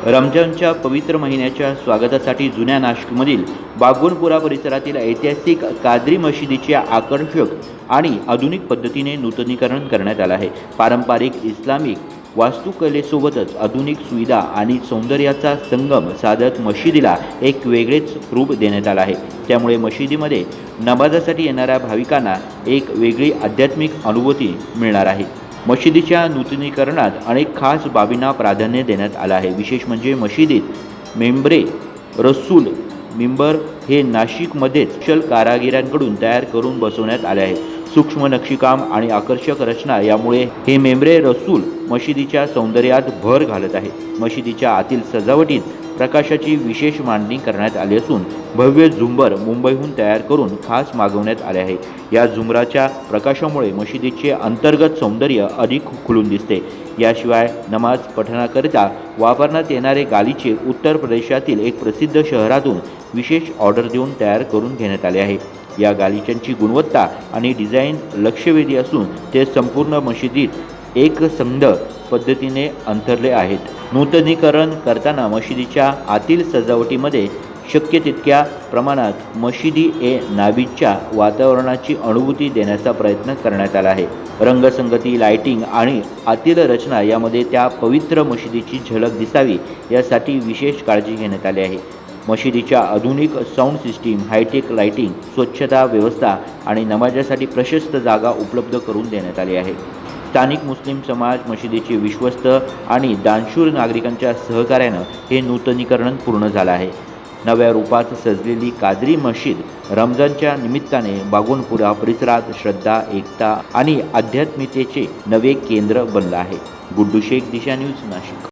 रमजानच्या पवित्र महिन्याच्या स्वागतासाठी जुन्या नाशिकमधील बागोनपुरा परिसरातील ऐतिहासिक कादरी मशिदीचे आकर्षक आणि आधुनिक पद्धतीने नूतनीकरण करण्यात आलं आहे। पारंपरिक इस्लामिक वास्तुकलेसोबतच आधुनिक सुविधा आणि सौंदर्याचा संगम साधत मशिदीला एक वेगळेच रूप देण्यात आलं आहे। त्यामुळे मशिदीमध्ये नमाजासाठी येणाऱ्या भाविकांना एक वेगळी आध्यात्मिक अनुभूती मिळणार आहे। मशिदीच्या नूतनीकरणात अनेक खास बाबींना प्राधान्य देण्यात आलं आहे। विशेष म्हणजे मशिदीत मेंबरे रसूल मिंबर हे नाशिकमध्येच कुशल कारागिरांकडून तयार करून बसवण्यात आले आहे। सूक्ष्म नक्षीकाम आणि आकर्षक रचना यामुळे हे मेंबरे रसूल मशिदीच्या सौंदर्यात भर घालत आहे। मशिदीच्या आतील सजावटीत प्रकाशाची विशेष मांडणी करण्यात आली असून भव्य झुंबर मुंबईहून तयार करून खास मागवण्यात आले आहे। या झुंबराच्या प्रकाशामुळे मशिदीचे अंतर्गत सौंदर्य अधिक खुलून दिसते। याशिवाय नमाज पठणाकरिता वापरण्यात येणारे गालिचे उत्तर प्रदेशातील एक प्रसिद्ध शहरातून विशेष ऑर्डर देऊन तयार करून घेण्यात आले आहे। या गालिच्यांची गुणवत्ता आणि डिझाईन लक्षवेधी असून ते संपूर्ण मशिदीत एकसंध पद्धतीने अंतरले आहेत। नूतनीकरण करताना मशिदीच्या आतील सजावटीमध्ये शक्य तितक्या प्रमाणात मशिदी नाबीच्या वातावरणाची अनुभूती देण्याचा प्रयत्न करण्यात आला आहे। रंगसंगती, लाइटिंग आणि आतील रचना यामध्ये त्या पवित्र मशिदीची झलक दिसावी यासाठी विशेष काळजी घेण्यात आली आहे। मशिदीच्या आधुनिक साऊंड सिस्टीम, हायटेक लाइटिंग, स्वच्छता व्यवस्था आणि नमाजासाठी प्रशस्त जागा उपलब्ध करून देण्यात आली आहे। स्थानिक मुस्लिम समाज, मशिदीचे विश्वस्त आणि दानशूर नागरिकांच्या सहकार्यानं हे नूतनीकरण पूर्ण झालं आहे। नव्या रूपात सजलेली कादरी मशीद रमजानच्या निमित्ताने बागोनपुरा परिसरात श्रद्धा, एकता आणि आध्यात्मिकतेचे नवे केंद्र बनलं आहे। गुड्डू शेख, दिशा न्यूज, नाशिक।